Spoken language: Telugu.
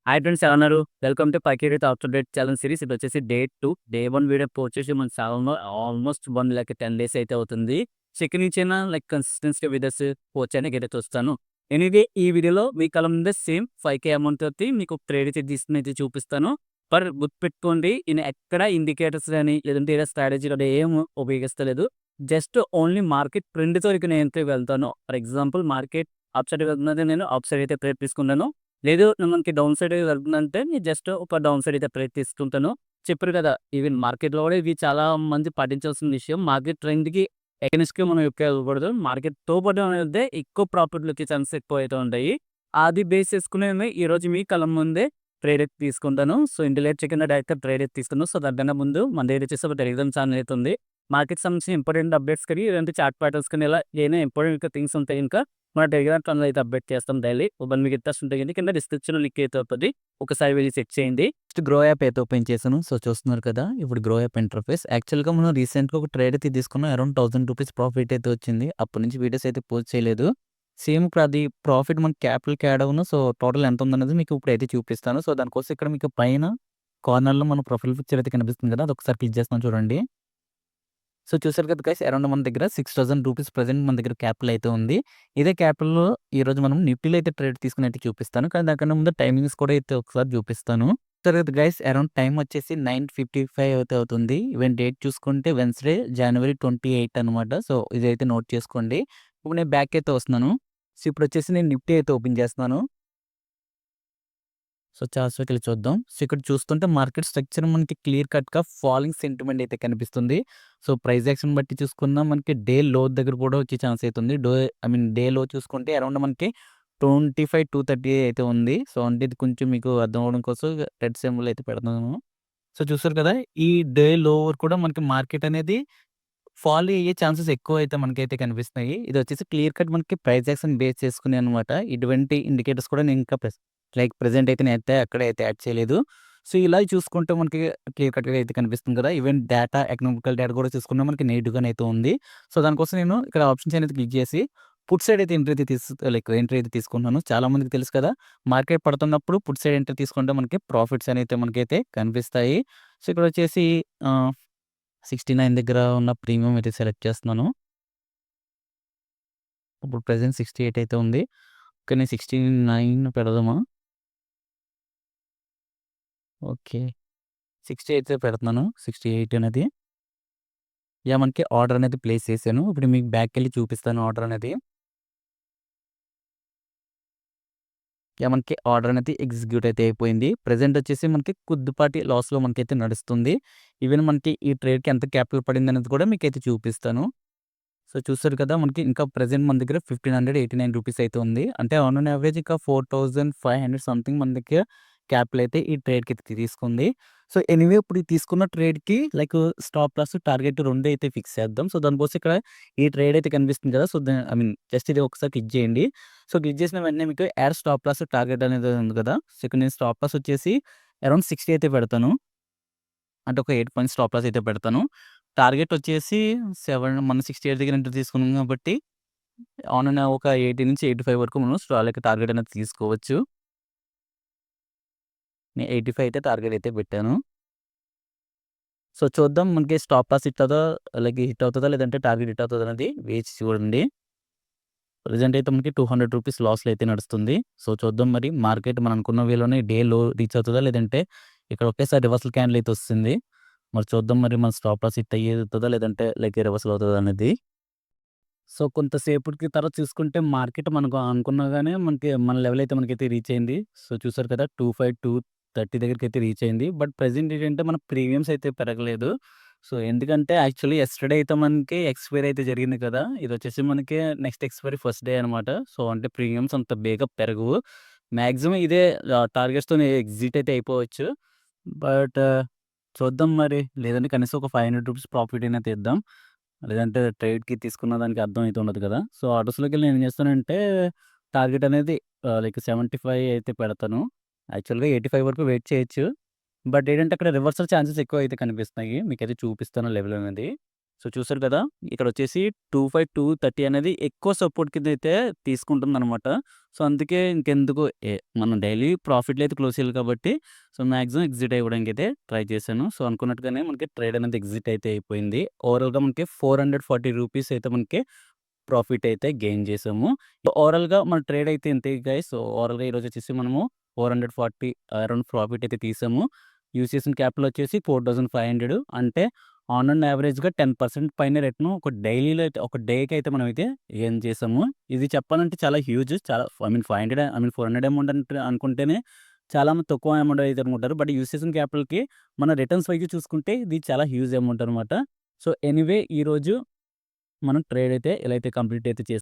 హాయ్ ఫ్రెండ్స్ ఎలా ఉన్నారు? వెల్కమ్ టు 'పైకి with up to date challenge series. ఇది వచ్చేసి డే 2. డే 1 వీడియో వచ్చేసి మన ఛానెల్‌లో ఆల్మోస్ట్ 10 డేస్ అయితే అవుతుంది. సో, ఇక్కడి నుంచైనా కన్సిస్టెన్సీ వీడియోస్ పోస్ట్ చేయడానికైతే చూస్తాను. ఎనీవే ఈ వీడియోలో మీ కళ్ళ ముందే సేమ్ 5,000 అమౌంట్ తోటి మీకు ట్రేడ్ అయితే తీసుకొని చూపిస్తాను. గుర్తుపెట్టుకోండి, నేను ఎక్కడ ఇండికేటర్స్ గాని లేదంటే ఏదో స్ట్రాటజీ గాని ఏం ఉపయోగిస్తలేదు. జస్ట్ ఓన్లీ మార్కెట్ ట్రెండ్‌తో ఇక నేనైతే వెళ్తాను. For example market up side వెళ్తున్నది, నేను అప్ సైడ్ అయితే ట్రేడ్ తీసుకున్నాను. లేదు మనకి డౌన్ సైడ్ వెళ్తుందంటే నేను జస్ట్ ఒక డౌన్ సైడ్ అయితే ట్రేడ్ తీసుకుంటాను. చెప్పారు కదా! ఈవెన్ మార్కెట్‌లో కూడా ఇవి చాలా మంది పాటించాల్సిన విషయం. మార్కెట్ ట్రెండ్‌కి ఎగనెస్ట్‌గా మనం ఎక్కువ వెళ్ళకూడదు. మార్కెట్‌తో పాటు వెళ్తే ఎక్కువ ప్రాఫిట్‌లొచ్చే ఛాన్సెస్ ఎక్కువైతే ఉంటాయి. అది బేస్ చేసుకొని ఈరోజు మీ కళ్ళ ముందే ట్రేడ్ అయితే తీసుకుంటాను. సో, ఇంత లేట్ చేయకుండా డైరెక్ట్‌గా ట్రేడ్ అయితే తీసుకున్నాను. సో, దానికన్నా ముందు మన దగ్గర వచ్చేసి ఒక టెలిగ్రామ్ ఛానెల్ అయితే ఉంది. మార్కెట్‌కి సంబంధించిన ఇంపార్టెంట్ అప్డేట్స్ కానీ లేదంటే చార్ట్ ప్యాటర్న్స్ కానీ ఇలా ఏమైనా ఇంపార్టెంట్ థింగ్స్ ఉంటే ఇంకా మన టెలిగ్రామ్ ఛానెల్ అయితే అప్డేట్ చేస్తాం డైలీ. ఒకవేళ మీకు ఇంట్రెస్ట్ ఉంటే గనుక కింద డిస్క్రిప్షన్‌లో లింక్ అయితే ఉంటది. ఒకసారి వెళ్లి చెక్ చేయండి. నెక్స్ట్ గ్రో యాప్ అయితే ఓపెన్ చేశాను. సో, చూస్తున్నారు కదా! ఇప్పుడు గ్రో యాప్ ఇంటర్ఫేస్. యాక్చువల్‌గా మనం రీసెంట్‌గా ఒక ట్రేడ్ అయితే తీసుకున్నాం. అరౌండ్ ₹1000 ప్రాఫిట్ అయితే వచ్చింది. అప్పటి నుంచి వీడియోస్ అయితే పోస్ట్ చేయలేదు. సేమ్ ఇప్పుడు అది ప్రాఫిట్ మన క్యాపిటల్‌కి యాడ్ అవ్వును. సో, టోటల్ ఎంత ఉందన్నది మీకు ఇప్పుడైతే చూపిస్తాను. సో, దానికోసం ఇక్కడ మీకు పైన కార్నర్‌లో మన ప్రొఫైల్ పిక్చర్ అయితే కనిపిస్తుంది కదా! అదొకసారి క్లిక్ చేస్తున్నాను చూడండి. సో, చూసారు కదా గైస్, అరౌండ్ మన దగ్గర ₹6000 ప్రెజెంట్ మన దగ్గర క్యాపిటల్ అయితే ఉంది. ఇదే క్యాపిటల్‌లో ఈరోజు మనం నిఫ్టీలో అయితే ట్రేడ్ తీసుకున్నట్టు చూపిస్తాను. కానీ దానికన్నా ముందు టైమింగ్స్ కూడా అయితే ఒకసారి చూపిస్తాను. చూసారు కదా గైస్, అరౌండ్ టైమ్ వచ్చేసి 9:55 అయితే అవుతుంది. ఈవెన్ డేట్ చూసుకుంటే వెన్స్‌డే జనవరి 28 అనమాట. సో, ఇదైతే నోట్ చేసుకోండి. ఇప్పుడు నేను బ్యాక్ అయితే వస్తున్నాను. సో, ఇప్పుడొచ్చేసి నేను నిఫ్టీ అయితే ఓపెన్ చేస్తున్నాను. సో, చార్ట్స్‌లోకెళ్ళి చూద్దాం. సో, ఇక్కడ చూస్తుంటే మార్కెట్ స్ట్రక్చర్ మనకి క్లియర్ కట్‌గా ఫాలింగ్ సెంటిమెంట్ అయితే కనిపిస్తుంది. సో, ప్రైస్ యాక్షన్ బట్టి చూసుకున్నా మనకి డే లో దగ్గర కూడా వచ్చే ఛాన్స్ అయితే ఉంది. డే లో చూసుకుంటే అరౌండ్ మనకి 25,230 అయితే ఉంది. సో, అంటే ఇది కొంచెం మీకు అర్థం అవ్వడం కోసం రెడ్ సింబల్ అయితే పెడుతున్నాను. సో, చూసారు కదా! ఈ డే లో కూడా మనకి మార్కెట్ అనేది ఫాల్ అయ్యే ఛాన్సెస్ ఎక్కువైతే మనకైతే కనిపిస్తున్నాయి. ఇదొచ్చేసి క్లియర్ కట్ మనకి ప్రైస్ యాక్షన్ బేస్ చేసుకొని అనమాట. ఇటువంటి ఇండికేటర్స్ కూడా నేను ఇంకా ప్రెజెంట్ అయితే నేనైతే ఎక్కడైతే యాడ్ చేయలేదు. సో, ఇలా చూసుకుంటే మనకి క్లియర్ కట్‌గా అయితే కనిపిస్తుంది కదా! ఈవెన్ డేటా, ఎకనామికల్ డేటా కూడా చూసుకున్నా మనకి నెగెటివ్‌గానే అయితే ఉంది. సో, దానికోసం నేను ఇక్కడ ఆప్షన్స్ అనేది క్లిక్ చేసి పుట్ సైడ్ అయితే ఎంట్రీ అయితే తీసుకుంటున్నాను. చాలా మందికి తెలుసు కదా! మార్కెట్ పడుతున్నప్పుడు పుట్ సైడ్ ఎంట్రీ తీసుకుంటే మనకి ప్రాఫిట్స్ అనేవి మనకైతే కనిపిస్తాయి. సో, ఇక్కడొచ్చేసి ఆహ్ 69 దగ్గర ఉన్న ప్రీమియం అయితే సెలెక్ట్ చేస్తున్నాను. ఇప్పుడు ప్రెజెంట్ 68 అయితే ఉంది. ఓకే. నేను 69 పెడదామా? ఓకే. 68 పెడుతున్నాను. 68 అనేది. యాహ్! మనకి ఆర్డర్ అనేది ప్లేస్ చేశాను. ఇప్పుడు మీకు బ్యాక్‌కెళ్ళి చూపిస్తాను ఆర్డర్ అనేది. యాహ్! మనకి ఆర్డర్ అనేది ఎగ్జిక్యూట్ అయితే అయిపోయింది. ప్రెజెంట్ వచ్చేసి మనకి కొద్దిపాటి లాస్‌లో మనకైతే నడుస్తుంది. ఈవెన్ మనకి ఈ ట్రేడ్‌కి ఎంత క్యాపిటల్ పడిందనేది కూడా మీకైతే చూపిస్తాను. సో, చూసారు కదా! మనకి ఇంకా ప్రెజెంట్ మన దగ్గర ₹1,589 అయితే ఉంది. అంటే ఆన్ అన్ యావరేజ్ ఇంకా 4,500 సంథింగ్ మన దగ్గర క్యాపిటల్ అయితే ఈ ట్రేడ్‌కి తీసుకుంది. సో, ఎనీవే ఇప్పుడు ఈ తీసుకున్న ట్రేడ్‌కి స్టాప్ లాస్, టార్గెట్ 2 అయితే ఫిక్స్ చేద్దాం. సో, దానికోసం ఇక్కడ ఈ ట్రేడ్ అయితే కనిపిస్తుంది కదా! సో, జస్ట్ ఇది ఒకసారి క్లిక్ చేయండి. సో, క్లిక్ చేసిన వెంటనే మీకు యాడ్ స్టాప్ లాస్, టార్గెట్ అనేది ఉంది కదా! సో, ఇక్కడ నేను స్టాప్ లాస్ వచ్చేసి అరౌండ్ 60 అయితే పెడతాను. అంటే ఒక 8 పాయింట్స్ స్టాప్ లాస్ అయితే పెడతాను. టార్గెట్ వచ్చేసి 68 దగ్గర ఎంటర్ తీసుకున్నాం కాబట్టి ఆన్ అన్ ఒక 80-85 వరకు మనం టార్గెట్ అనేది తీసుకోవచ్చు. నేను 85 అయితే టార్గెట్ అయితే పెట్టాను. సో, చూద్దాం మనకి స్టాప్ లాస్ హిట్ అవుతదా? లేదంటే టార్గెట్ హిట్ అవుతదా? అనేది వేచి చూడండి. ప్రెజెంట్ అయితే మనకి ₹200 లాస్‌లో అయితే నడుస్తుంది. సో, చూద్దాం మరి మార్కెట్ మనం అనుకున్న వేలోనే డే లో రీచ్ అవుతదా? లేదంటే ఇక్కడ ఒకేసారి రివర్సల్ క్యాండిల్ అయితే వస్తుంది. మరి చూద్దాం మరి మన స్టాప్ లాస్ హిట్ అయ్యేతదా? లేదంటే రివర్సల్ అవుతదా అనేది. సో, కొంతసేపటికి తర్వాత చూసుకుంటే మార్కెట్ మనకు అనుకున్నగానే మన లెవెల్ అయితే మనకైతే రీచ్ అయింది. సో, చూసారు కదా! 25,230 దగ్గరికైతే రీచ్ అయింది. బట్ ప్రెజెంట్ ఏంటంటే మన ప్రీమియమ్స్ అయితే పెరగలేదు. సో, ఎందుకంటే యాక్చువల్లీ యెస్టర్‌డే అయితే మనకి ఎక్స్‌పైరీ అయితే జరిగింది కదా! ఇదొచ్చేసి మనకి నెక్స్ట్ ఎక్స్‌పైరీ ఫస్ట్ డే అనమాట. సో, అంటే ప్రీమియమ్స్ అంత బేగా పెరగవు. మాక్సిమం ఇదే టార్గెట్స్‌తోని ఎగ్జిట్ అయితే అయిపోవచ్చు. బట్ చూద్దాం మరి. లేదంటే కనీసం ఒక ₹500 ప్రాఫిట్ అయినా తీద్దాం. లేదంటే ట్రేడ్‌కి తీసుకున్న దానికి అర్థం అయితే ఉండదు కదా! సో, ఆర్డర్స్‌లోకెళ్ళి నేనేం చేస్తానంటే టార్గెట్ అనేది 75 అయితే పెడతాను. యాక్చువల్‌గా 85 వరకు వెయిట్ చేయొచ్చు. బట్ ఏంటంటే అక్కడ రివర్సల్ ఛాన్సెస్ ఎక్కువైతే కనిపిస్తున్నాయి. మీకైతే చూపిస్తాను లెవెల్ అనేది. సో, చూసారు కదా! ఇక్కడొచ్చేసి 25, 230 అనేది ఎక్కువ సపోర్ట్ కిందైతే తీసుకుంటుందనమాట. సో, అందుకే ఇంకెందుకు మనం డైలీ ప్రాఫిట్‌లో అయితే క్లోజ్ చేయాలి కాబట్టి, సో, మాక్సిమం ఎగ్జిట్ అవ్వడానికైతే ట్రై చేశాను. సో, అనుకున్నట్టుగానే మనకి ట్రేడ్ అనేది ఎగ్జిట్ అయితే అయిపోయింది. ఓవరాల్‌గా మనకి రూ. 440 అయితే మనకి ప్రాఫిట్ అయితే గెయిన్ చేసాము. ఓవరాల్‌గా మన ట్రేడ్ అయితే ఇంతే గైస్. సో, ఓవరాల్‌గా ఈరోజొచ్చేసి మనము 440 అరౌండ్ ప్రాఫిట్ అయితే తీసాము. యూజ్ చేసిన క్యాపిటల్ వచ్చేసి 4500 అంటే ఆన్ అండ్ యావరేజ్‌గా 10% పైన రిటర్న్ ఒక డైలీలో అయితే ఒక డేకి అయితే మనమైతే ఎర్న్ చేసాము. ఇది చెప్పాలంటే చాలా హ్యూజ్. చాలా 500 400 అమౌంట్ అంటే అనుకుంటేనే చాలా మంది తక్కువ అమౌంట్ అయితే అనుకుంటారు. బట్ యూజ్ చేసిన క్యాపిటల్‌కి మన రిటర్న్స్ వైస్ చూసుకుంటే ఇది చాలా హ్యూజ్ అమౌంట్ అనమాట. సో, ఎనీవే ఈరోజు మనం ట్రేడ్ అయితే ఎలా అయితే కంప్లీట్ అయితే